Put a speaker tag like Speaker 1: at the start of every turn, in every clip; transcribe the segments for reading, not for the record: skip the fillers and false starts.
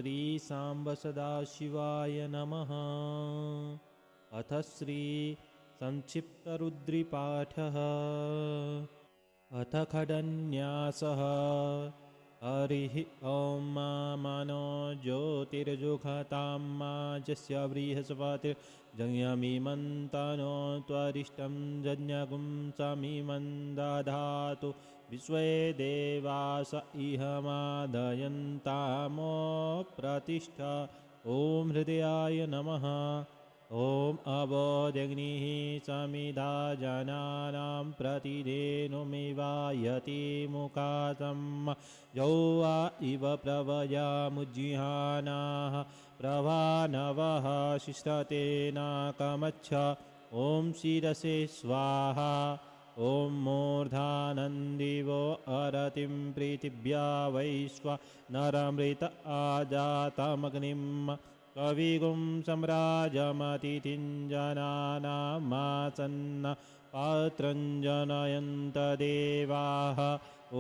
Speaker 1: श्री सांब सदाशिवाय नमः। अथ श्री संक्षिप्तरुद्रीपाठः। अथ खडन्यासः। हरिः ॐ मनो ज्योतिर्जुघतां माजस्य बृहस्पतिर्जन्यमिमन्तनो त्वरिष्टं जज्ञगुं समिमं दधातु विश्वे देवास इह मादयन्तामो प्रतिष्ठा। ॐ हृदयाय नमः। ॐ अवोदग्निः समिधा जनानां प्रतिदेनुमिवायति मुखातं यौवा इव प्रवयामुज्जिहानाः प्रभानवः शिष्टतेनाकमच्छ। ॐ शिरसे स्वाहा। ॐ मूर्धानन्दिवो अरतिं पृथिव्या वैश्वानरमृत आजातमग्निं कविगुं सम्राजमतिथिं जनानामासन्न पात्रं जनयन्त देवाः।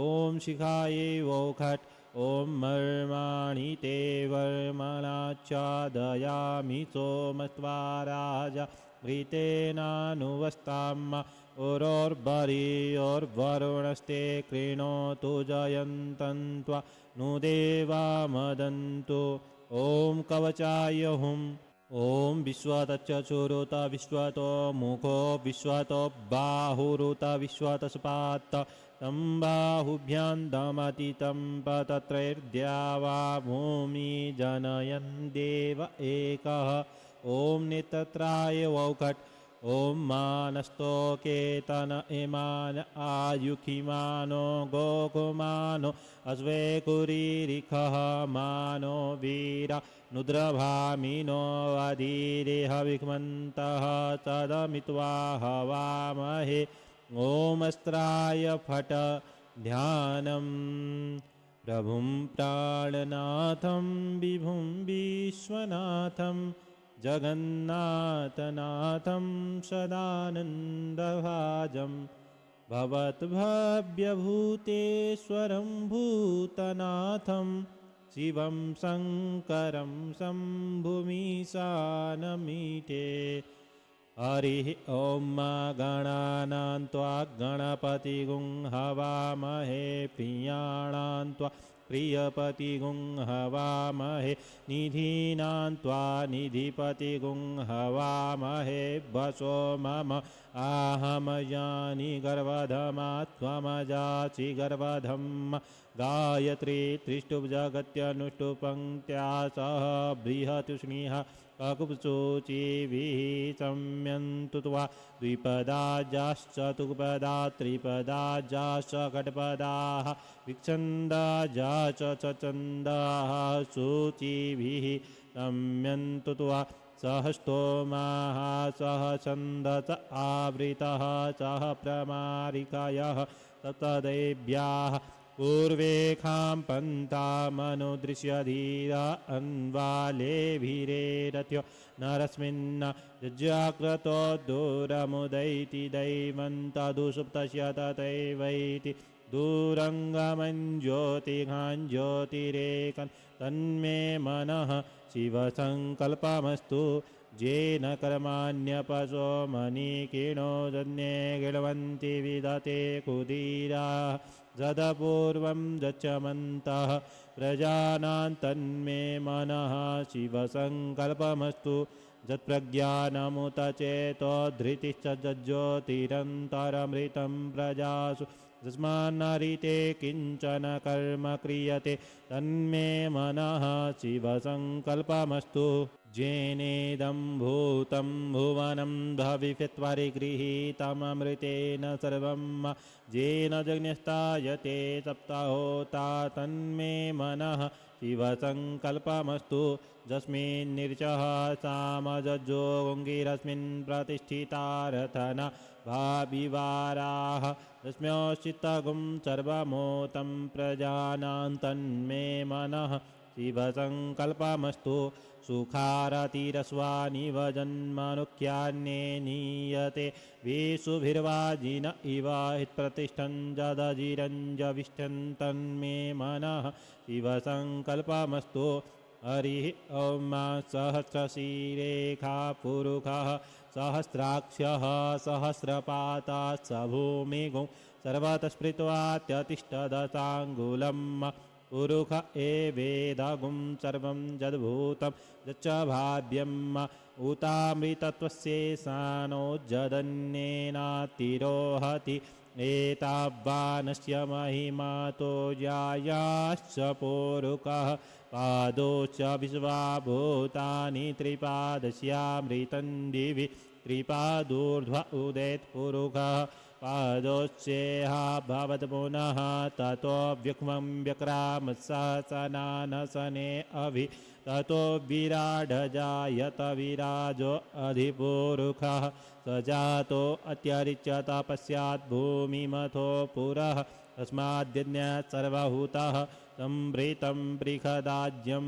Speaker 1: ॐ शिखायै वौखट्। ॐ मर्माणि ते वर्मणाच्छादयामि सोमस्त्वा राजा घृतेनानुवस्ताम् उरोर्बरीयोर्वरुणस्ते कृणोतु जयन्तन्त्वा नु देवा मदन्तु। ॐ कवचाय हुम्। ॐ विश्वतश्चक्षुरुत विश्वतो मुखो विश्वतो बाहुरुत विश्वतस्पात् सम्बाहुभ्यां दमतितं पतत्रैर्द्यावा भूमि जनयन् देव एकः। ॐ नेत्रत्राय वौखट्। ॐ मानस्तोकेतन इमान आयुखिमानो गोकुमानो अश्वेकुरीरिखः मानो वीरा नुद्रभामिनो अधीरेहविघ्मन्तः तदमित्वा हवामहे। ॐ अस्त्राय फट। ध्यानम्। प्रभुं प्राणनाथं विभुं विश्वनाथं जगन्नाथनाथं सदानन्दभाजं भवद्भव्यभूतेश्वरं भूतनाथं शिवं शङ्करं शम्भुमीशानमीटे। हरिः ॐ गणानां त्वा गणपतिगुं हवामहे प्रियाणां त्वा प्रियपतिगुं हवामहे निधीनां त्वा निधिपतिगुं हवामहे वसो मम आहमयानि गर्वधमा त्वमजासि गर्वधं गायत्री त्रिष्टुप्जगत्यनुष्टुपङ्क्त्या सह बृहतुष्णिः ककुप्सूचिभिः सम्यन्तु त्वा द्विपदाजाश्चतुष्पदा त्रिपदाजाश्च षट्पदाः विच्छन्दाजा च छन्दाः सूचिभिः सम्यन्तु त्वा सहस्तोमाः सह छन्दस आवृतः सह प्रमारिकयः सप्तदेव्याः पूर्वेखां पन्थामनुदृश्य धीरा अन्वालेभिरेरथ्यो नरस्मिन्न जाग्रतो दूरमुदैति दैवं तदुसुप्तस्य तथैवैति दूरङ्गमं ज्योतिघां ज्योतिरेकं तन्मे मनः शिवसङ्कल्पमस्तु। येन कर्माण्यपशो मणिकिणो जन्ये गिळवन्ति विदते कुदीराः जदपूर्वं गच्छमन्तः प्रजानां तन्मे मनः शिवसङ्कल्पमस्तु। यत्प्रज्ञानमुत चेतो धृतिश्च ज्योतिरन्तरमृतं प्रजासु यस्मान्नरिते किञ्चन कर्म क्रियते तन्मे मनः शिवसङ्कल्पमस्तु। जेनेदं भूतं भुवनं भविष्यत्परिगृहीतममृतेन सर्वं येन जज्ञस्तायते सप्ताहोता तन्मे मनः शिवसङ्कल्पमस्तु। यस्मिन्निर्चः सामजज्जोऽङ्गिरस्मिन् प्रतिष्ठितारथना भाविवाराः यस्म्योश्चित्तगुं सर्वमोतं प्रजानां तन्मे मनः शिवसङ्कल्पमस्तु। सुखारतिरस्वानिव जन्मनुख्यान्ये नीयते वेशुभिर्वाजिन इव हितप्रतिष्ठं जदजिरञ्जविष्ठं तन्मे मनः शिवसङ्कल्पमस्तु। हरिः ॐ सहस्रशीरेखा पुरुषः सहस्राक्षः सहस्रपाता स भूमिगुं सर्वतः स्मृत्वात्यतिष्ठदशाङ्गुलं पुरुष एवेदगुं सर्वं यद्भूतं यच्च भाव्यम् उतामृतत्वस्येषानो जदन्येनातिरोहति एतावानस्य महिमातो यायाश्च पुरुषः पादोश्च विश्वाभूतानि त्रिपादस्यामृतं दिवि त्रिपादूर्ध्व उदेत्पुरुषः पादोच्चेह भवत् पुनः ततो व्युक्मं व्यक्रामत्सनानसने अभि ततो विराडजायत विराजो अधिपुरुषः स जातो अत्यरिच्य तपस्यात् भूमिमथो पुरः तस्माद्यज्ञात् सर्वभूतः संभृतं बृहदाज्यं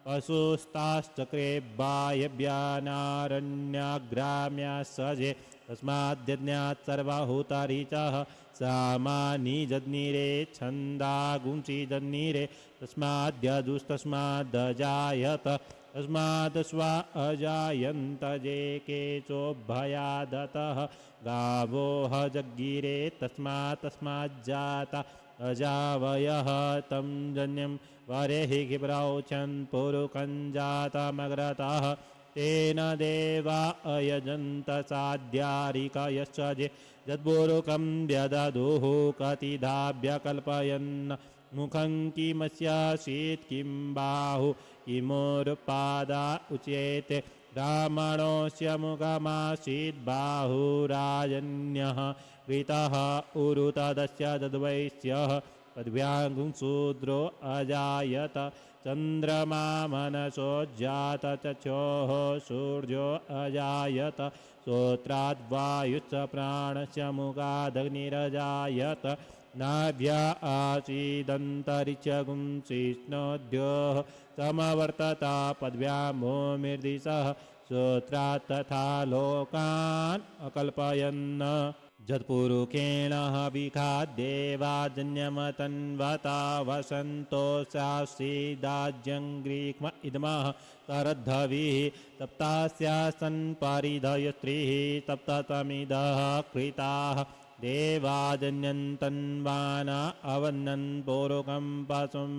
Speaker 1: पशुस्ताश्चक्रे वायव्यानारण्याग्राम्या सजे तस्माद्यज्ञात् सर्वभूतरिचः सामानिजज्ञिरे छन्दागुंसिजज्ञिरे तस्माद्यजुस्तस्मादजायत तस्मात् स्वा अजायन्त जे केचोभयादतः गावो जज्ञिरे तस्माज्जाता अजावयः तं जन्यं वरेहि किप्रौचन् पुरुकं जातमग्रतः तेन देवा अयजन्त साध्यारिकयश्च जे यद्पुरुकं व्यददुः कतिधाभ्यकल्पयन् मुखं किमस्यासीत् किं बाहु किमुरुपादा उच्येते ब्राह्मणोऽस्य मुखमासीत् बाहुराजन्यः कृतः उरुतदस्य तद्वैश्यः पद्भ्यां शूद्रो अजायत चन्द्रमा मनसो जात चक्षोः सूर्यो अजायत श्रोत्राद्वायुश्च प्राणस्य मुखादग्निरजायत नाभ्या आसीदन्तरिक्षगुं शिष्णोद्योः समवर्तता पद्भ्यां भूमिर्दिशः श्रोत्रात् तथा लोकान् अकल्पयन् जत्पुरुषेण विखाद्देवाजन्यमतन्वता वसन्तोषासीदाज्यं ग्रीक्म इदमः करद्धविः सप्तास्यासन् परिधयस्त्रीः सप्ततमिदः कृताः देवाजन्यन्तन्वाना अवन्नन् पुरुकं पशुं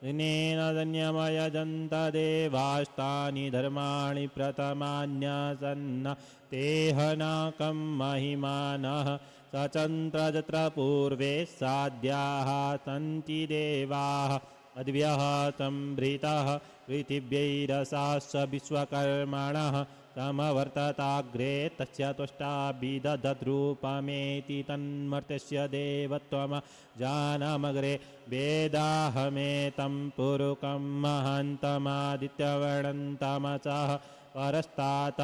Speaker 1: दिनेन जन्यमयजन्त देवास्तानि धर्माणि प्रथमान्यसन्न तेहनाकं महिमानः सचन्द्रजत्र पूर्वे साध्याः सन्ति देवाः अद्भ्यः संभृतः पृथिव्यैरसाश्च विश्वकर्मणः समवर्तताग्रे तस्य त्वष्टा विदधद्रूपमेति तन्मर्त्यस्य देवत्वम जानमग्रे वेदाहमेतं पुरुकं महान्तमादित्यवर्णन्तमसः परस्तात्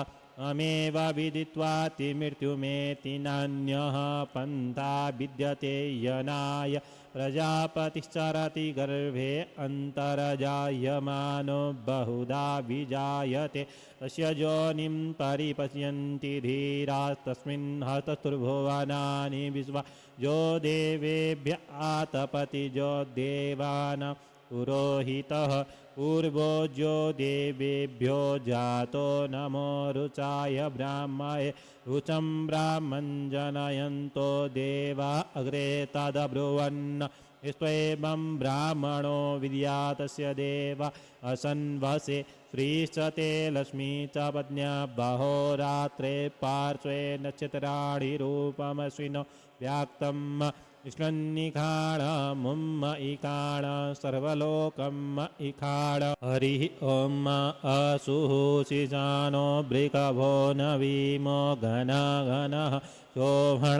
Speaker 1: अमेव विदित्वातिमृत्युमेति नान्यः पन्था विद्यते यनाय प्रजापतिश्चरति गर्भे अन्तर्जायमानो बहुधा विजायते तस्य योनिं परिपश्यन्ति धीरास्तस्मिन् हतस्तुर्भुवनानि विश्वा यो देवेभ्य आतपति जो देवानां पुरोहितः पूर्वो जो देवेभ्यो जातो नमो रुचाय ब्राह्मणे रुचं ब्राह्मं जनयन्तो देवा अग्रे तदब्रुवन् स्वयं ब्राह्मणो विद्यातस्य देवा असन्वसे श्रीश्च ते लक्ष्मी च पत्न्या बहोरात्रे पार्श्वे नक्षत्राणि रूपमश्विनो व्याक्तम् विष्णन्निखाण मुम्म इकाण सर्वलोकम् इखाण हरिः ॐ असुषिजानो बृकभो नवीमो घनघनः शोभणश्चरेखणीनां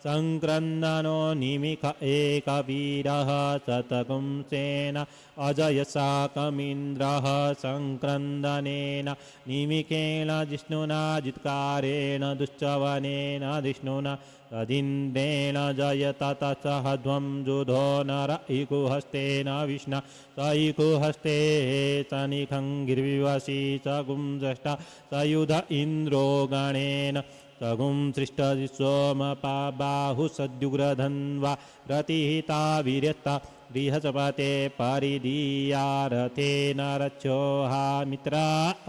Speaker 1: सङ्क्रन्दनो निमिष एकवीरः शतपुंसेन अजयशाकमिन्द्रः सङ्क्रन्दनेन निमिषेण जिष्णुना जित्कारेण दुश्चवनेन विष्णुना तदिन्द्रेण जयत तत्सहध्वं जुधो नर इकुहस्तेन विष्णा स इकुहस्ते सनिखं गिर्विवशी स गुंजष्टा स युध इन्द्रो गणेन स तगुं सृष्टि सोमपा बाहु सद्युग्रधन्वा प्रतिहिता वीर्यता बृहस्पते परिदीया रथेन रक्षोहा मित्रा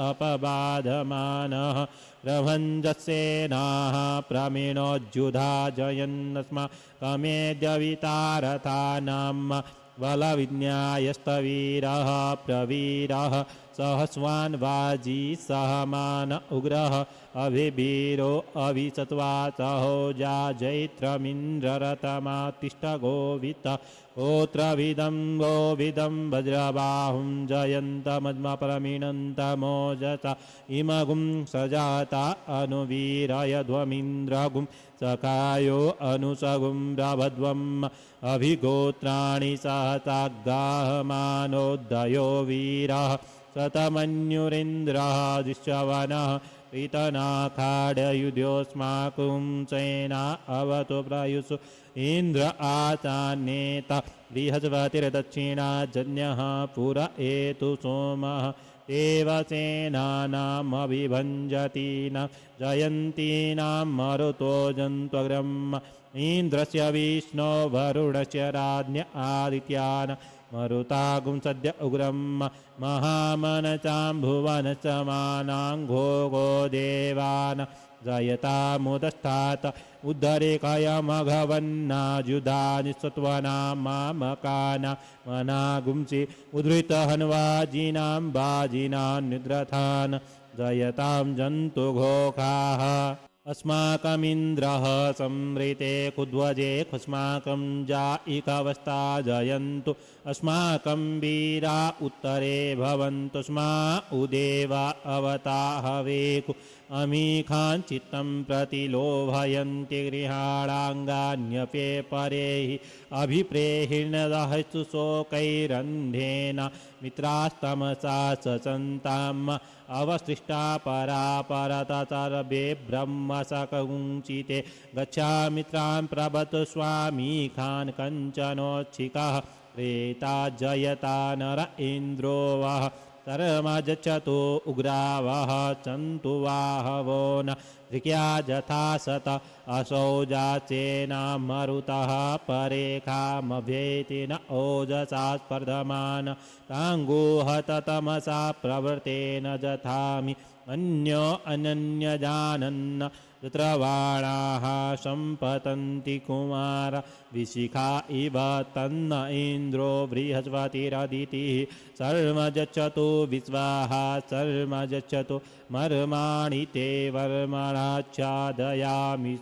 Speaker 1: अपबाधमानः प्रभञ्जसेनाः प्रमीणोज्युधा जयन्नस्मा कमेद्यवितारथानां बलविज्ञायस्तवीरः प्रवीरः सहस्वान् वाजी सहमान उग्रः अभिवीरो अभिसत्वाचहोजा जैत्रमिन्द्ररतमातिष्ठ गोवित गोत्रविदं गोविदं वज्रबाहुं जयन्तमज्मप्रमीणन्तमोजसा इमगुं सजाता अनुवीरयध्वमिन्द्रगुं सखायो अनुसगुं प्रभध्वम् अभिगोत्राणि सहतागाहमानोदयो वीरः शतमन्युरिन्द्रः दृश्यवनः प्रीतनाखाडयुध्योऽस्माकं सेना अवतु प्रयुषु इन्द्र आचान्येत बृहस्पतिर्दक्षिणाजन्यः पुर एतु सोमः देवसेनानामभिभञ्जतीनां जयन्तीनां मरुतो जन्त्वग्रम् इन्द्रस्य विष्णो वरुणस्य राज्ञ आदित्यान् मरुतागुं सद्य उग्रं महामनचां भुवनसमानाङ्घो गो देवान् जयतामुदस्थात् उद्धरेकयमघवन्नाजुधानि सत्त्वनामामकाना मनागुंसि उद्धृतहन्वाजिनां बाजिनां निद्रथान् जयतां जन्तुघोखाः अस्माकमिन्द्रः संवृते कुध्वजे अस्माकं जायिकावस्था जयन्तु अस्माकं वीरा उत्तरे भवन्तु स्मा उदेवा अवताहवेकु अमीखान् चित्तं प्रतिलोभयन्ति गृहाणाङ्गान्यपे परेहि अभिप्रेहिणदहस्तु शोकैरन्धेन मित्रास्तमसा ससन्ताम् अवसृष्टा परापरता सर्वे ब्रह्मसकुञ्चिते गच्छामित्रान् प्रभत स्वामी खान् कञ्चनोच्छिकः प्रेता जयता नर इन्द्रो वः सर्वमजच्छतु उग्रावः सन्तु वाहवो न ऋक्या जथा सत असौ जाचेना मरुतः परेखामभ्येति न ओजसा स्पर्धमान ताङ्गुहत तमसा प्रवृतेन जथामि अन्यो अनन्यजानन् तत्रवाणाः सम्पतन्ति कुमार विशिखा इव तन्न इन्द्रो बृहस्पतिरदितिः सर्वमजच्छतु विश्वाः सर्वमजच्छतु मर्माणि ते वर्मणाच्छादयामि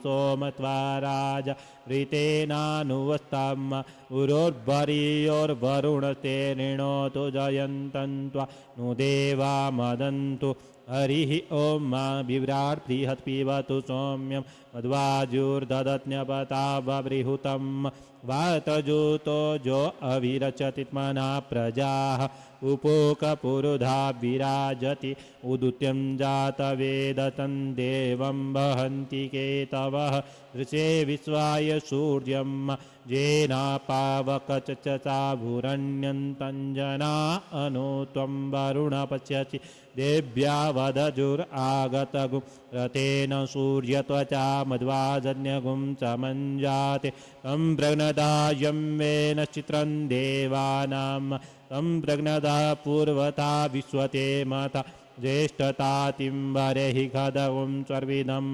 Speaker 1: सोमत्वाराज ऋतेनानुवस्ताम् उरोर्वरीयोर्वरुणते ऋणोतु जयन्तन्त्वा नु देवा मदन्तु हरिः ॐ मा विव्राट् बृहत् पिबतु सौम्यं मध्वाजुर्ददत्न्यपतावबृहुतं वातजूतो जो अविरचतित्मना प्रजाः उपोकपुरुधा विराजति उदुत्यं जातवेदतं देवं वहन्ति केतवः दृशे विश्वाय सूर्यं जेनापावकचचा भूरण्यन्तञ्जना अनु त्वं वरुण पश्यसि देव्या वदजुरागतगुं रथेन सूर्यत्वचा मध्वाजन्यगुं चमञ्जाते तं प्रघ्नदायं वेन चित्रं देवानां तं प्रघ्नदा पूर्वता विश्वते मता ज्येष्ठतातिं वरेहि खदगुं स्वर्विदं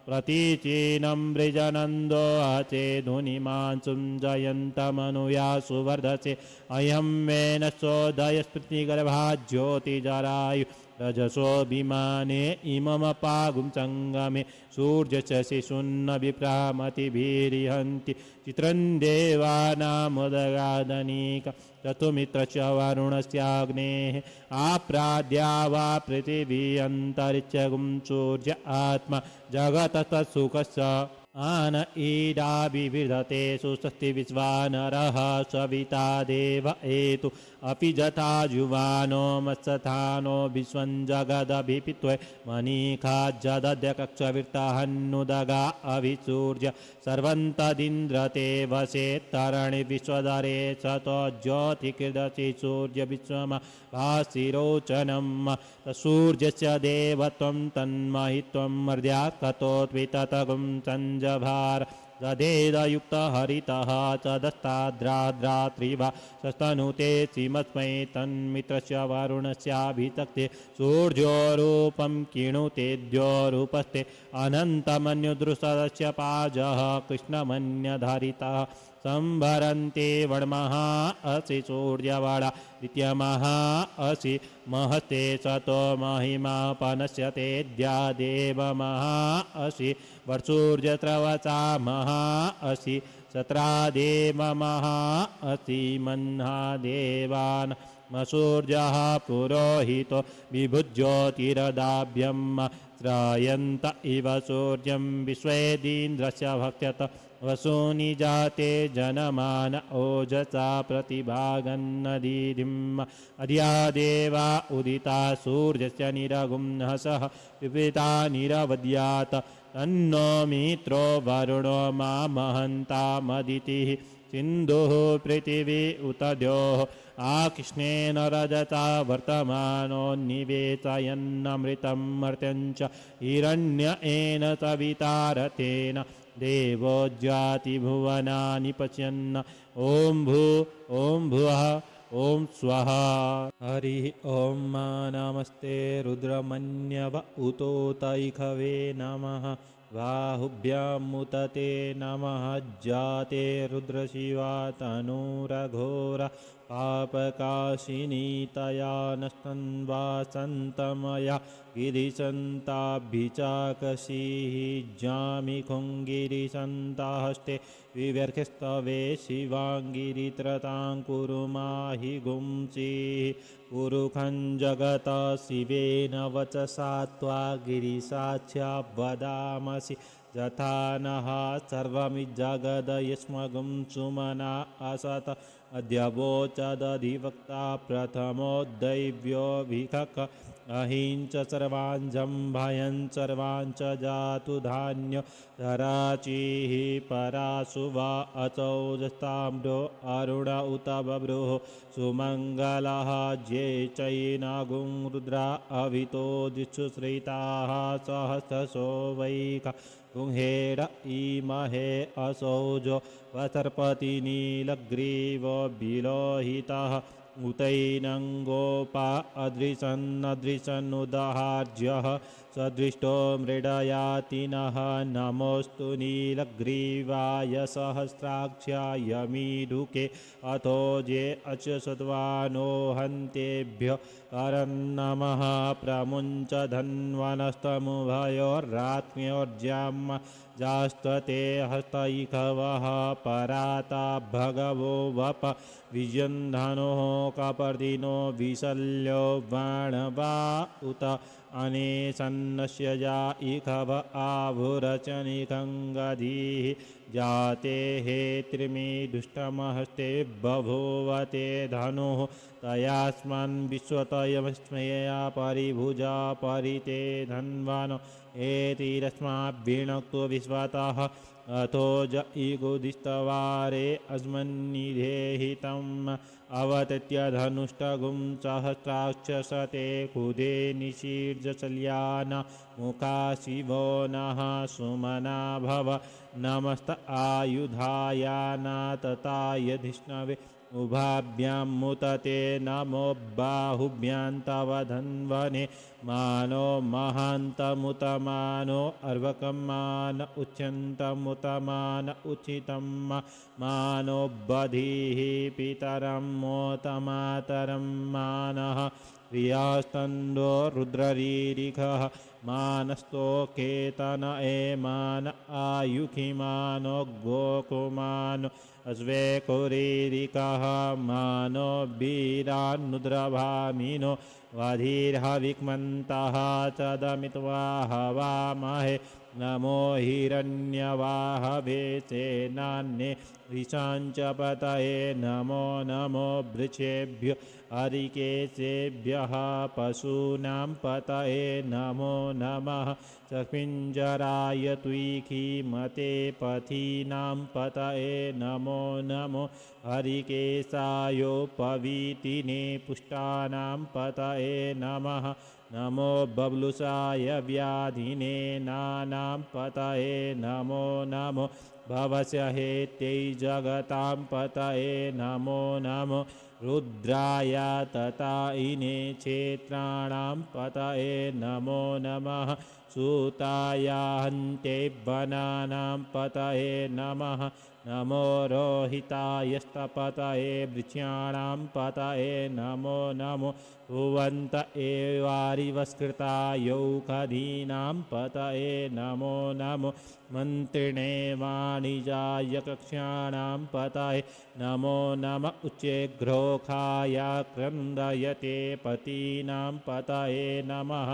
Speaker 1: प्रतीचीनं वृजनन्दो अचे धुनिमांसुं जयन्तमनुया सुवर्धसे अयं वेन सोदयस्पृतिगर्भा ज्योतिजरायु रजसो विमाने इममपागुं सङ्गमे सूर्यशशि शून्न विप्रामतिभिरिहन्ति चित्रं देवानामुदगादनीक चतुमित्रस्य वरुणस्याग्नेः आप्राद्या वा पृथिवी अन्तरिक्षगुं सूर्य आत्मा जगतस्तत्सुखस्य आन ईडाभिविधते सुस्वस्ति विश्वानरः सविता देव एतु अपि जथा जुवानो मत्सथानो विश्वं जगदभिपित्वे मणिखाज्जदद्य कक्षविर्ताहन्नुदगा अभिसूर्य सर्वन्तदिन्द्रते वशे तरणि विश्वदरे सतो ज्योतिकृदसि सूर्य विश्वमा भासिरोचनं सूर्यस्य देवत्वं तन्महित्वं मर्यात्कतोत्विततगुं सञ्जभार दधेदयुक्तहरितः च दस्ताद्राद्रात्रिवा सस्तनुते सीमस्मै तन्मित्रस्य वरुणस्याभितक्ते सूर्योरूपं किणुतेद्योरूपस्ते अनन्तमन्युदृशस्य पाजः कृष्णमन्यधारितः संभरन्ते वण्मः असि सूर्यवडा द्वितीयमः असि महस्ते सतो महिमापनश्यते द्यादेवमः असि वर्षूर्यस्रवसा महा असि सत्रादेवमः असि मह्नादेवान् सूर्यः पुरोहितो विभुज्योतिरदाभ्यं श्रायन्त इव सूर्यं विश्वेदीन्द्रस्य भक्ष्यत वसूनि जाते जनमान ओजसा प्रतिभागन्नदीधिम् अधिया देवा उदिता सूर्यस्य निरगुंहसः विपिता निरवद्यात् तन्नो मित्रो वरुणो मामहन्तामदितिः सिन्धुः पृथिवी उत द्योः आकृष्णेन रजता वर्तमानो निवेशयन्नमृतं मर्त्यञ्च हिरण्येन सविता रथेन देवो ज्यातिभुवनानि पश्यन् ॐ भू ॐ भुवः ॐ स्वः हरिः ॐ नमस्ते रुद्रमन्यव उतोतैखवे नमः बाहुभ्यामुतते नमः जाते रुद्रशिवा तनूरघोरा पापकाशिनीतया नस्तन्वासन्तमया गिरिसन्ताभिचाकशीः जामिखुङ्गिरिसन्ताहस्ते विव्यर्खस्तवे शिवाङ्गिरित्रतां कुरु माहि गुंसीः पुरुखं जगत शिवेन वचसा त्वा गिरिसाक्ष्या वदामसि यथा नः सर्वमिज्जगदयस्मगुं सुमना असत अद्य वोचदधिवक्ता प्रथमो दैव्योऽभिखक अहिंच सर्वान् जम्भयन् सर्वान् च जातु धान्य धराचिः परासु वा अचौजस्ताम्रो अरुण उत बभ्रुः सुमङ्गलः ज्ये चैनागुं रुद्रा अभितो दिक्षुश्रिताः सहस्रशो वैख गुंहेड इमहे असौजो वसर्पति नीलग्रीवो विलोहितः उतैनङ्गोपा अदृशन्नदृशन्नुदहार्ज्यः सदृष्टो मृडयातिनः नमोऽस्तु नीलग्रीवाय सहस्राक्षाय मीढुके अथो जे अच्युतवानो हन्तेभ्य करन्नमः प्रमुञ्च धन्वनस्तमुभयोर्रात्म्योर्जाम् जास्त्वते हस्तैखवः पराता भगवो वप विजन्धनोः कपर्दिनो विशल्यो बाणवा उत अनेसन्नस्य जा इखव आभुरचनिखङ्गधीः जाते हे त्रिमी दुष्टमहस्ते बभूवते धनुः तयास्मान् विश्वतयमस्मया परिभुजा परिते धन्वानो एतिरस्माद्भिणक्तो विश्वतः अथो ज इगुदिस्तवारे अस्मन्निधेहितम् अवतत्य धनुष्टगुं सहस्राक्षसते कुदे निशीर्जशल्यान मुखा शिवो नः सुमना भव नमस्त आयुधायानातताय धिष्णवे उभाभ्यां मुतते नमो बाहुभ्यां तव धन्वने मानो महान्तमुतमानो अर्वकमान उच्यन्तमुतमान उचितं मानो बधिः पितरं मोतमातरं मानः प्रियास्तन्दो रुद्ररीरिखः मानस्तो केतन एमान आयुखिमानो गोकुमानो अश्वेकुरीरिकः मानो वीरान्नुद्रभामिनो वधिर्हविक्मन्तः चदमित्वा हवामहे नमो हिरण्यवाहवे सेनान्ये ऋषाञ्च पतये नमो नमो वृक्षेभ्यो हरिकेशेभ्यः पशूनां पतये नमो नमः चक्षुञ्जराय त्विखीमते पथीनां पतये नमो नमो हरिकेशायोपवीतिने पुष्टानां पतये नमः नमो बब्लुषाय व्याधिने नानां पतये नमो नमो भवस्य हेत्यै जगतां पतये नमो नमो रुद्राय ततायिने क्षेत्राणां पतये नमो नमः सूताय हन्ते वनानां पतये नमः नमो रोहितायस्तपतये वृक्षाणां पतये नमो नमो भुवन्त एवारिवस्कृतायौखधीनां पतये नमो नमो मन्त्रिणे वाणिजाय कक्ष्याणां पतये नमो नम उच्चैर्घ्रोखाय क्रन्दयते पतीनां पतये नमः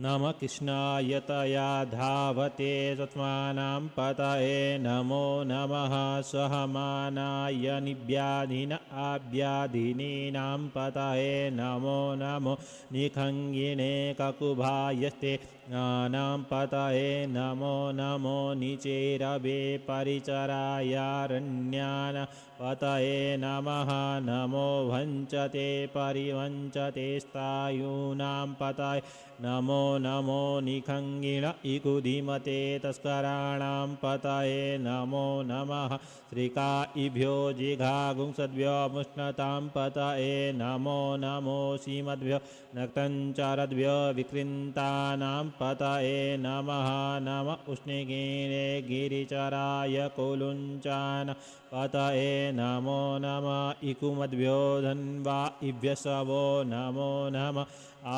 Speaker 1: नमः कृष्णाय तया धावते सत्त्वानां पतये नमो नमः सहमानाय निव्याधिन आव्याधिनीनां पतये नमो नमो निखङ्गिने ककुभायस्ते नानां पतये नमो नमो निचेरवे परिचरायारण्यान् पतये नमः नमो वञ्चते परिवञ्चते स्थायूनां पतये नमो नमो निखङ्गिण इकुधिमते तस्कराणां पतये नमो नमः श्रीकाइभ्यो जिघागुंसद्भ्यो मुष्णतां पतये नमो नमो सीमद्भ्यो नक्तञ्चरद्भ्यो विकृन्तानां पतये नमः नम उष्णगिरे गिरिचराय कुलुञ्चान पतये नमो नमः इकुमद्भ्यो धन्वा इभ्यसवो नमो नमः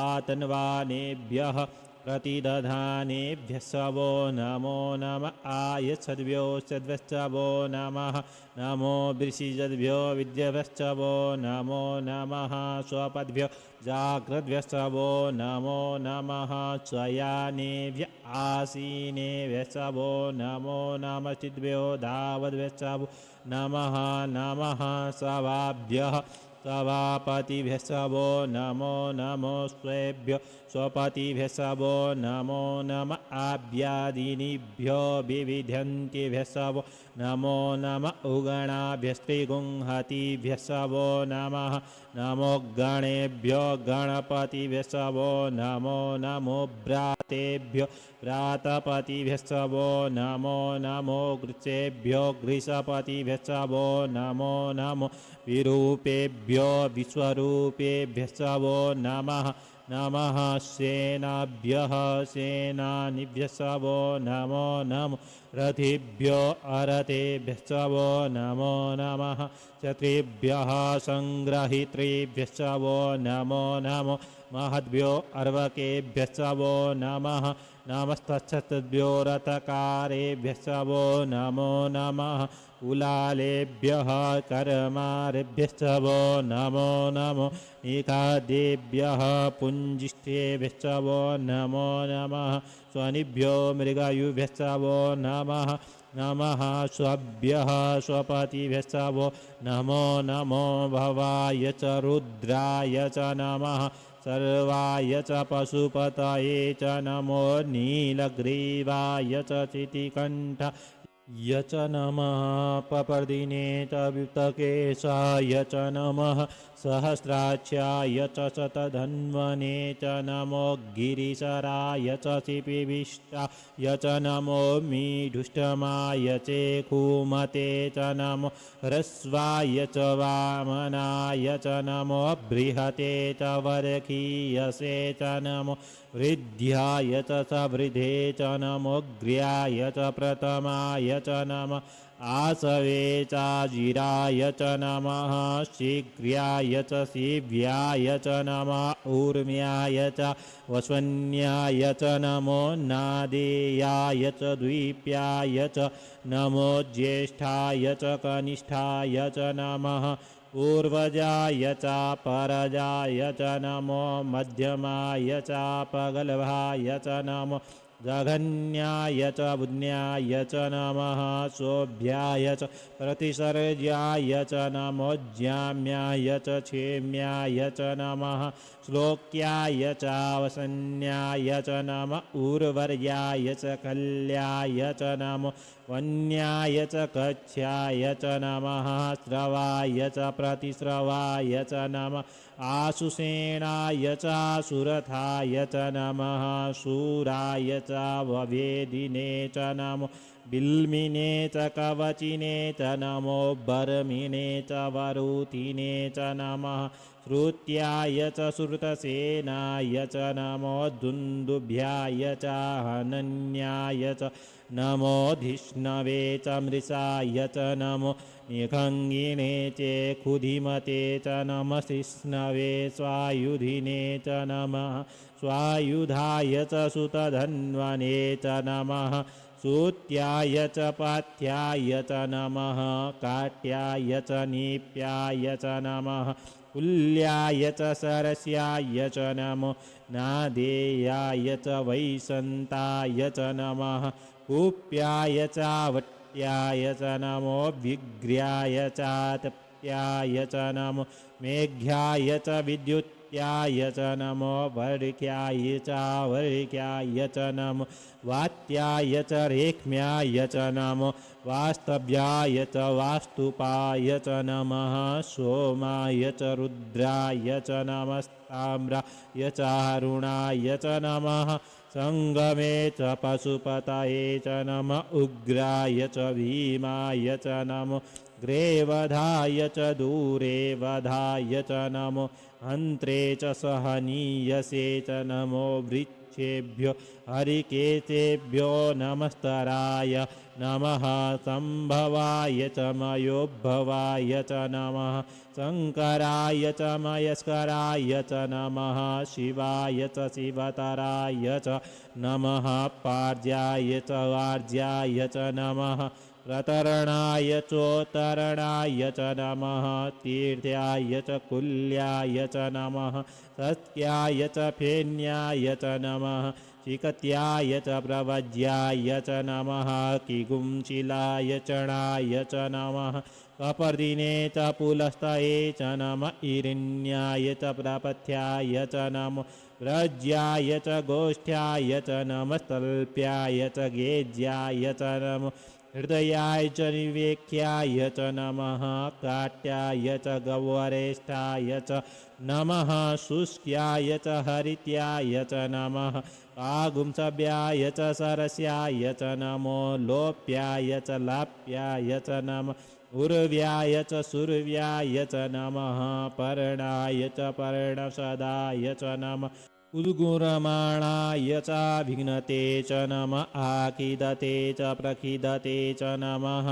Speaker 1: आतन्वानेभ्यः प्रतिदधानेभ्यः सवो नमो नमः आयच्छद्भ्यो सद्भ्यश्चवो नमः नमो वृषिजद्भ्यो विद्यभ्यश्चवो नमो नमः स्वपद्भ्यो जाग्रद्भ्यश्चवो नमो नमः स्वयानेभ्य आसीनेभ्यश्चवो नमो नमः चिद्भ्यो धावद्भ्यश्चवो नमः नमः सवाभ्यः सभापतिभ्यः नमो नमो स्वेभ्यो स्वपतिभ्यः नमो नम आव्यादिनीभ्यो विविध्यन्तिभ्यः नमो नम उगणाभ्यस्त्रिगुंहतिभ्यः नमः नमो गणेभ्यो गणपतिभ्यः नमो नमो भ्रातेभ्यो भ्रातपतिभ्यः नमो नमो गृत्सेभ्यो गृषपतिभ्यः नमो नमो विरूपेभ्यो विश्वरूपेभ्यः नमः नमः सेनाभ्यः सेनानिभ्यः नमो नमो रथिभ्यो अरथेभ्यः नमो नमः क्षत्रिभ्यः सङ्ग्रहितृभ्यः नमो नमो महद्भ्यो अर्वकेभ्यः नमः नमस्तच्छतद्भ्यो रथकारेभ्यः नमो नमः कुलालेभ्यः कर्मारेभ्यः नमो नमो निखादेभ्यः पुञ्जिष्ठेभ्यः नमो नमः स्वनिभ्यो मृगायुभ्यः नमः नमः स्वभ्यः स्वपतिभ्यः नमो नमो भवाय च रुद्राय च नमः सर्वाय च पशुपतये च नमो नीलग्रीवाय च चितिकण्ठ य च नमः पपर्दिने च विप्तकेशाय च नमः सहस्राक्षाय च शतधन्वने च नमो गिरिशराय च शिपिविष्टाय च नमो मीढुष्टमाय चेखुमते च नमो ह्रस्वाय च वामनाय च नमो बृहते च वरखीयसे च नमो वृद्ध्याय च सवृधे च नमोऽग्र्याय च प्रथमाय च नमः आसवे चाजिराय च नमः शीघ्र्याय च शिव्याय च नमः ऊर्म्याय च वस्वन्याय च नमो नादेयाय च द्वीप्याय च नमो ज्येष्ठाय च कनिष्ठाय च नमः पूर्वजाय च परजाय च नमो मध्यमाय च पगल्भाय च नमो जघन्याय च बुध्न्याय च नमः शोभ्याय च प्रतिसर्ज्याय च नमो ज्याम्याय च क्षेम्याय च नमः श्लोक्याय च वसन्याय च नमः उर्वर्याय च कल्याय च नमो वन्याय च कक्ष्याय च नमः श्रवाय च प्रतिश्रवाय च नमः आशुसेनाय च सुरथाय च नमः शूराय च ववेदिने च नमो बिल्मिने च कवचिने च नमो बर्मिने च वरुतिने च नमः श्रुत्याय च श्रुतसेनाय च नमो दुन्दुभ्याय च हनन्याय च नमो धिष्णवे च मृषाय च नमो निखङ्गिने च खुधिमते च नमस्तिष्णवे स्वायुधिने च नमः स्वायुधाय च सुतधन्वने च नमः सूत्याय च पाथ्याय च नमः काट्याय च नीप्याय च नमः कुल्याय च सरस्याय च नमो नादेयाय च वैसन्ताय च नमः कूप्याय च वट्याय च नमो विग्र्याय च तप्याय च नमो मेघ्याय च विद्युत्याय च नमो वर्क्याय च वर्क्याय च नमो वात्याय च रेक्म्याय च नमो वास्तव्याय च वास्तुपाय च नमः सोमाय च रुद्राय च नमस्ताम्राय च अरुणाय च नमः संगमे च पशुपतये च नमः उग्राय च भीमाय च नमो ग्रेवधाय च दूरे वधाय च नमो हन्त्रे च सहनीयसे च नमो वृक्षेभ्यो हरिकेशेभ्यो नमस्तराय नमः संभवाय च मयोद्भवाय च नमः शङ्कराय च मयस्कराय च नमः शिवाय च शिवतराय च नमः पार्ज्याय च वार्ज्याय च नमः प्रतरणाय चोत्तरणाय च नमः तीर्थ्याय च कुल्याय च नमः सत्याय च फेन्याय च नमः चिकत्याय च प्रवज्याय च नमः किगुंशिलाय चणाय च नमः कपर्दिने च पुलस्तये च नमः ईरिण्याय च प्रपथ्याय च नमो व्रज्याय च गोष्ठ्याय च नमस्तल्प्याय च गेज्याय च नमो हृदयाय च निवेख्याय च नमः काट्याय च गौवरेष्ठाय च नमः शुष्क्याय च हरित्याय च नमः कागुंसभ्याय च सरस्याय च नमो लोप्याय च लाप्याय च नमः उर्व्याय च सुरव्याय च नमः पर्णाय च पर्णसदाय च नमः उद्गुरमाणाय च विघ्नते च नमः आखिदते च प्रखिदते च नमः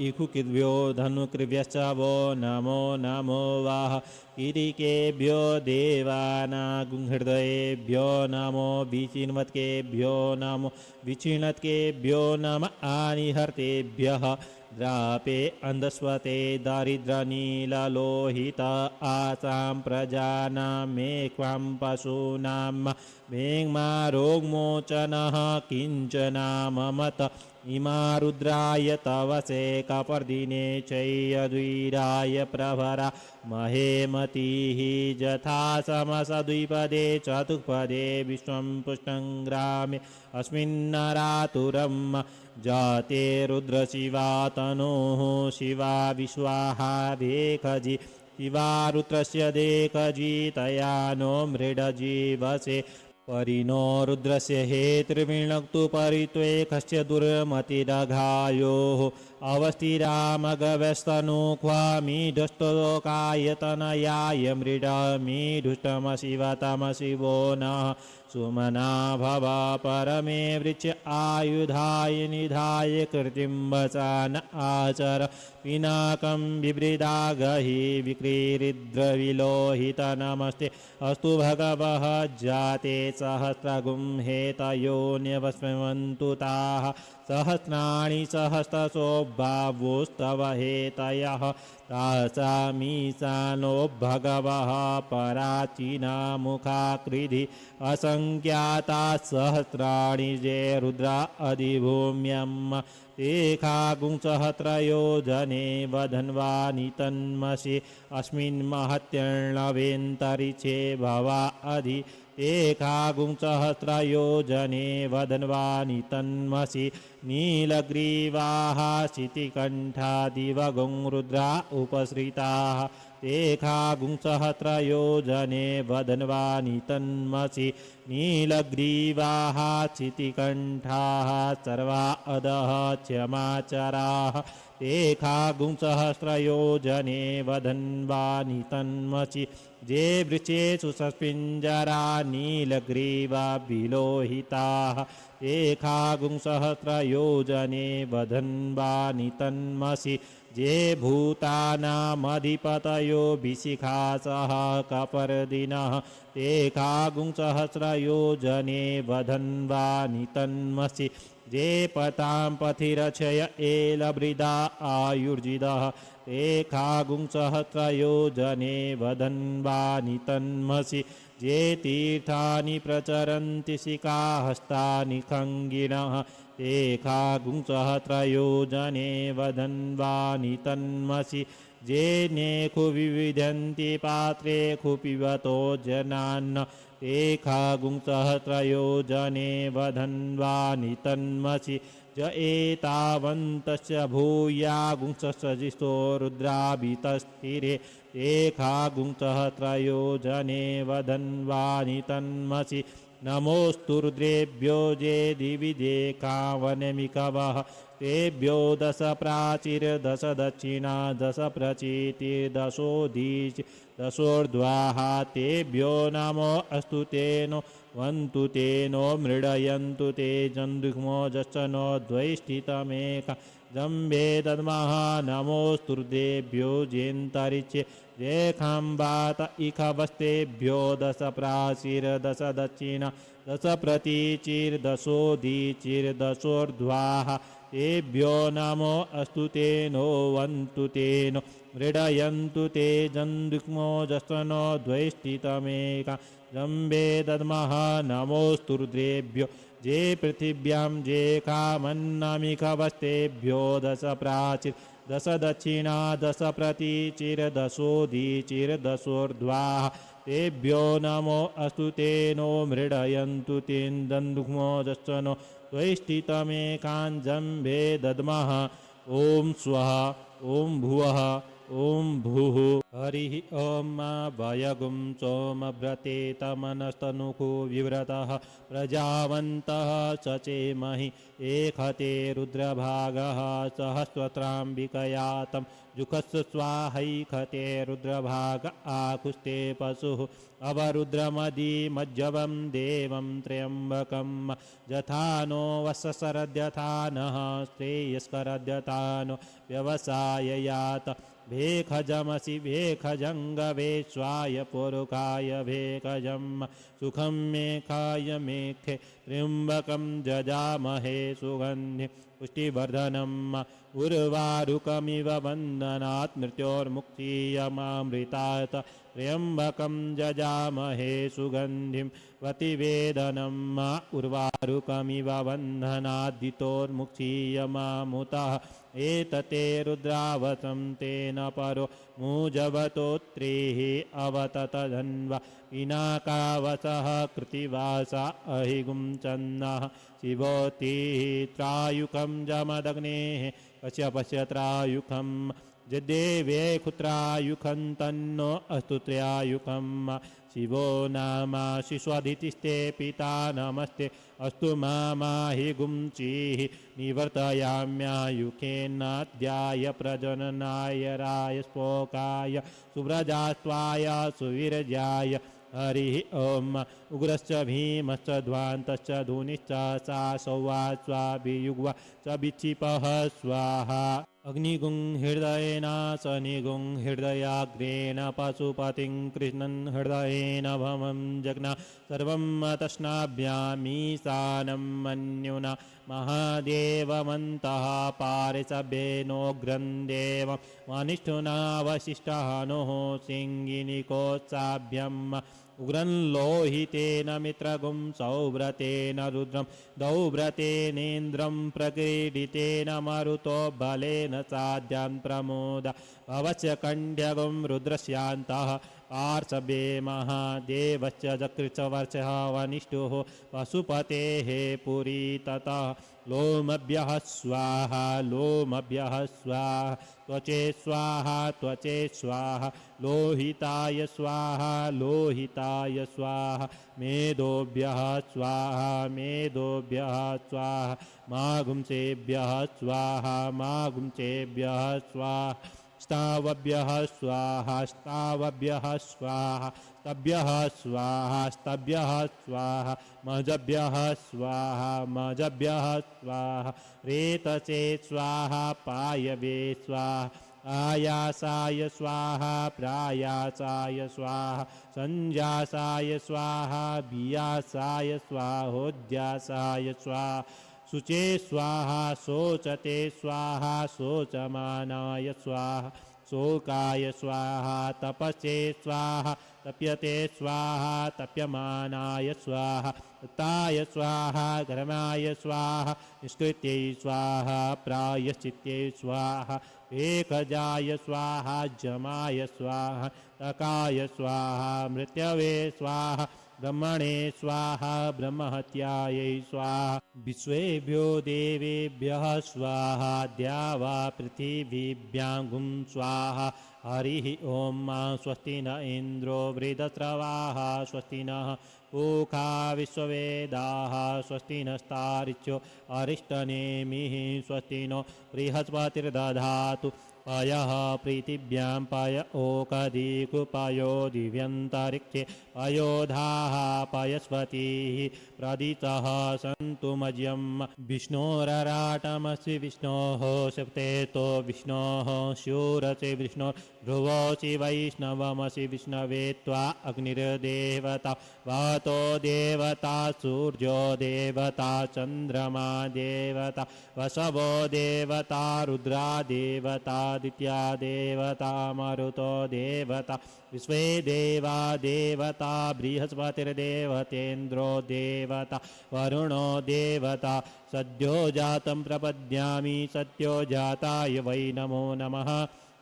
Speaker 1: इखुकिद्भ्यो धनुकृभ्यश्च वो नमो नमो वाह किरीकेभ्यो देवानागुंहृदयेभ्यो नमो विचिन्वत्केभ्यो नमो विचिन्वत्केभ्यो नमः आनिहर्तेभ्यः द्रापे अन्धस्वते दारिद्र्यनीललोहित आसां प्रजानां मे क्वां पशूनां मेघ्मा रोगमोचनः किञ्चनाममत इमा रुद्राय तवसे कपर्दिने चैयद्वीराय प्रभरा महेमतिः यथा समसद्विपदे चतुष्पदे विश्वं पुष्टङ्ग्रामे अस्मिन्नरातुरं जाते रुद्रशिवा तनोः शिवा विश्वाहा भेखजि शिवा रुद्रस्य देखजि तया नो मृडजीवसे परिणो रुद्रस्य हेतृविणक्तु परित्वेकस्य दुर्मतिरघायोः अवस्थिरामगव्यस्तनुक्वामीढस्तोकायतनयाय मृडमीढुष्टमशिवतमशिवो नः सुमना भव परमे वृक्ष आयुधाय निधाय कृतिं वचान आचर पिनाकं बिभृदा गहि विक्रीरिद्रविलोहित नमस्ते अस्तु भगवः जाते सहस्रगुं हेतयोन्यवस्मन्तु ताः सहस्राणि सहस्रशो भावोस्तव हेतयः तासामीशानो भगवः पराचीना मुखाकृधि असङ्ख्याता सहस्राणि जे रुद्रा अधिभूम्यम् ते खागुंसहस्रयो जने वधन्वानि तन्मसि अस्मिन् महत्यर्णवेन्तरिक्षे भवा अधि ते खागुंसहस्रयो जने वधन्वानि तन्मसि नीलग्रीवाः शितिकण्ठादिवगुं रुद्रा उपसृताः ते खागुंसहस्रयो जने वधन्वानि तन्मसि नीलग्रीवाः शितिकण्ठाः सर्वा अधः क्षमाचराः ते खागुंसहस्रयो जने वधन्वानि तन्मसि जे वृक्षेषु सस्मिञ्जरा नीलग्रीवा विलोहिताः ते खागुंसहस्रयो जने वधन्वानि तन्मसि जे भूतानामधिपतयो विशिखासः कपर्दिनः ते खागुंसहस्रयो जने वधन्वानि तन्मसि जे पतां पथिरक्षय एलवृदा आयुर्जिदः ते खागुंसहस्रयो जने वधन्वानि तन्मसि जे तीर्थानि प्रचरन्ति शिखाहस्तानि खङ्गिनः ते खागुंसहस्रयो जने वधन्वानि तन्मसि जे नेखु विविधन्ति पात्रेखु पिबतो जनान् ते खागुंसहस्रयो जने वधन्वानि तन्मसि ज एतावन्तस्य भूयागुंससजिष्ठो रुद्राभितस्थिरे ते खागुंसहस्रयो जने वधन्वानि तन्मसि नमोऽस्तु रुद्रेभ्यो जे दिवि जे कावनमिकवः तेभ्यो दश प्राचीर्दश दक्षिणा दश प्रचीतिर्दशोदीच दशोर्ध्वाः तेभ्यो नमो अस्तु तेनो वन्तु तेनो मृडयन्तु ते जन्दुग्मो जश्चनो द्वैष्ठितमेका जम्बे दद्मः नमोऽस्तु रुद्रेभ्यो जेन्तरिक्षे जेखाम्बात इखवस्तेभ्यो दश प्राचीर्दश दक्षिणा दश प्रतीचिर्दशोदीचिर्दशोर्ध्वाः तेभ्यो नमो अस्तु तेनो वन्तु तेनो मृडयन्तु ते जन्दुक्मो जस्तनो द्वैष्ठितमेका जम्बे दद्मः नमोऽस्तु रुद्रेभ्यो जे पृथिव्यां जे कामन्नमिखवस्तेभ्यो दश प्राचीर् दश दक्षिणा दश प्रतीचिर्दशोदीचिर्दशोर्ध्वाः तेभ्यो नमो अस्तु तेनो मृडयन्तु तेन्दुग्मो जश्चनो त्वैष्ठितमेकाञ्जम्भे दद्मः ॐ स्वः ॐ भुवः ॐ भूः हरिः ॐ वयगुं सोमव्रते तमनस्तनुको विव्रतः प्रजावन्तः चचेमहि एकते रुद्रभागः सहस्रत्राम्बिकयातं जुखस्व स्वाहैखते रुद्रभाग आकुस्ते पशुः अवरुद्रमदीमज्जवं देवं त्र्यम्बकं जथानो वससरद्यथानः श्रेयस्करद्यथानो व्यवसाययात भेखजमसि भेखजङ्गवेश्वाय पुरुखाय भेखजं सुखं मेखाय मेखे त्र्यम्बकं जजामहे सुगन्धि पुष्टिवर्धनम् उर्वारुकमिव वन्दनात् मृत्योर्मुक्तियमामृतात् त्र्यम्बकं जजामहे सुगन्धिं प्रतिवेदनम् उर्वारुकमिव वन्दनाद्दितोर्मुक्षीयमामुतः एतते रुद्रावतं तेन परो मुजवतोत्रेः अवततधन्वा पिनाकावसः कृतिवासा अहिगुं चन्नः शिवोतिः त्रायुकं जमदग्नेः कश्यपस्य त्रायुकं जदेवे कुत्रायुखं तन्नो अस्तु त्रयायुकं शिवो नामा शिश्वदितिस्ते पिता नमस्ते अस्तु माहि गुंचीः निवर्तयाम्यायुखेन्नाद्याय प्रजननाय राय स्पोकाय सुव्रजास्त्वाय सुविरजाय हरिः ॐ उग्रश्च भीमश्च ध्वान्तश्च धूनिश्च सा सौवा स्वाभियुग्वा च विक्षिपः स्वाहा अग्निगुं हृदयेन शनिगुं हृदयाग्रेण पशुपतिं कृष्णं हृदयेन भवं जग्ना सर्वं तस्नाभ्यामीशानं मन्युना महादेवमन्तः पारिसभ्येनोग्रं देवं वनिष्ठुना वसिष्ठहनुः सिंहिनिकोत्साभ्यम् उग्रं लोहितेन मित्रगुं सौव्रतेन रुद्रं दौव्रतेनेन्द्रं प्रक्रीडितेन मरुतो बलेन साध्यां प्रमोद भवस्य कण्ड्यगुं रुद्रस्यान्तः पार्श्वे महादेवस्य चकृतवर्षः वनिष्ठुः पशुपतेः पुरी ततः लोमभ्यः स्वाहा लोमभ्यः स्वाहा त्वचे स्वाहा त्वचे स्वाहा लोहिताय स्वाहा लोहिताय स्वाहा मेदोभ्यः स्वाहा मेदोभ्यः स्वाहा मागुंसेभ्यः स्वाहा मागुंसेभ्यः स्वाहा स्तावभ्यः स्वाहा स्तावभ्यः स्वाहा स्तभ्यः स्वाहा स्तभ्यः स्वाहा मजभ्यः स्वाहा मजभ्यः स्वाहा रेतसे स्वाहा पायवे स्वाहा आयासाय स्वाहा प्रायासाय स्वाहा संजासाय स्वाहा बियासाय स्वाहोद्यासाय स्वाहा शुचे स्वाहा शोचते स्वाहा शोचमानाय स्वाहा शोकाय स्वाहा तपसे स्वाहा तप्यते स्वाहा तप्यमानाय स्वाहा ताय स्वाहा कर्माय स्वाहा निष्कृत्यै स्वाहा प्रायश्चित्यै स्वाहा एकजाय स्वाहा जमाय स्वाहा तकाय स्वाहा मृत्यवे स्वाहा ब्रह्मणे स्वाहा ब्रह्महत्यायै स्वाहा विश्वेभ्यो देवेभ्यः स्वाहा द्यावा पृथिवीभ्यां गुं स्वाहा हरिः ॐ स्वस्ति न इन्द्रो वृद्धस्रवाः स्वस्ति नः पूषा विश्ववेदाः स्वस्ति नस्तार्क्ष्यो अरिष्टनेमिः स्वस्ति नो बृहस्पतिर्दधातु पयः पृथिव्यां पय ओकदिक्पयो दिव्यन्तरिक्षे पयोधाः पयस्पतिः प्रदितः सन्तु मज्यं विष्णोरराटमसि विष्णोः सप्तेतो विष्णोः शूरसि विष्णो ध्रुवोऽसि वैष्णवमसि विष्णवे त्वा अग्निर्देवता वातो देवता सूर्यो देवता चन्द्रमा देवता वसवो देवता रुद्रा देवता आदित्या देवता मरुतो देवता विश्वे देवा देवता बृहस्पतिर्देवतेन्द्रो देवता वरुणो देवता सद्यो जातं प्रपद्यामि सद्यो जाताय वै नमो नमः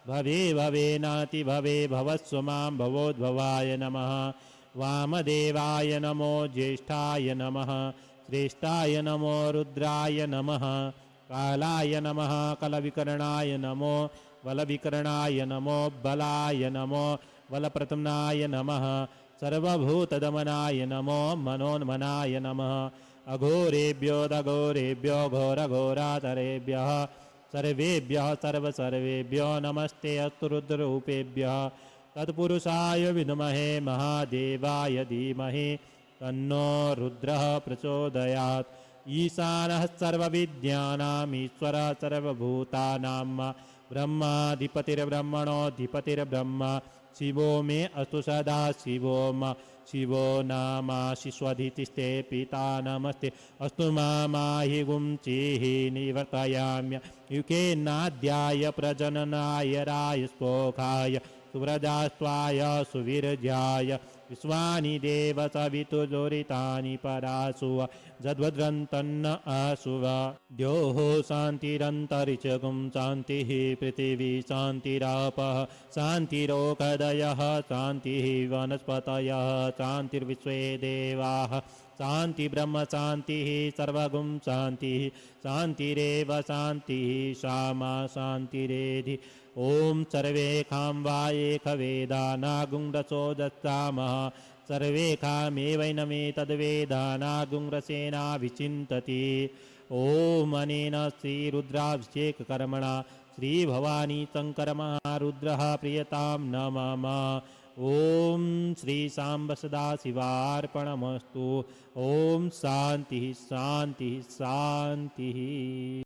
Speaker 1: भवे भवेनाति भवे भवस्व मां भवोद्भवाय नमः वामदेवाय नमो ज्येष्ठाय नमः श्रेष्ठाय नमो रुद्राय नमः कालाय नमः कलविकरणाय नमो बलविकरणाय नमो बलाय नमो बलप्रतम्नाय नमः सर्वभूतदमनाय नमो मनोन्मनाय नमः अघोरेभ्यो दघोरेभ्यो घोरघोरातरेभ्यः सर्वेभ्यः सर्वसर्वेभ्यो नमस्ते अस्तु रुद्ररूपेभ्यः तत्पुरुषाय विद्महे महादेवाय धीमहि तन्नो रुद्रः प्रचोदयात् ईशानः सर्वविद्यानाम् ईश्वरः सर्वभूतानां ब्रह्माधिपतिर्ब्रह्मणोऽधिपतिर्ब्रह्म शिवो मे अस्तु सदा शिवो शिवो नामाशिष्वधितिस्ते पिता नमस्ते अस्तु माहि गुंचिः निवर्तयाम्य युकेनाद्याय प्रजननाय रायस्पोखाय सुव्रजास्त्वाय सुविरजाय विश्वानि देव सवितुर्दुरितानि परासुव जद्वद्रन्तन्न आसुव द्योः शान्तिरन्तरिक्षगुं शान्तिः पृथिवी शान्तिरापः शान्तिरोकदयः शान्तिः वनस्पतयः शान्तिर्विश्वे देवाः शान्ति ब्रह्म शान्तिः सर्वगुं शान्तिः शान्तिरेव शान्तिः सामा शान्तिरेधि ॐ सर्वेखां वा एकवेदानागुंरसो दत्तामः सर्वेखामेवैनमेतद्वेदानागुंरसेना विचिन्तति ॐ अनेन श्रीरुद्राभिषेककर्मणा श्रीभवानी शङ्करमहारुद्रः प्रियतां न मम ઓમ શ્રી સાંબ સદાશિવાર્પણમસ્તુ. ઓમ શાંતિ શાંતિ શાંતિ.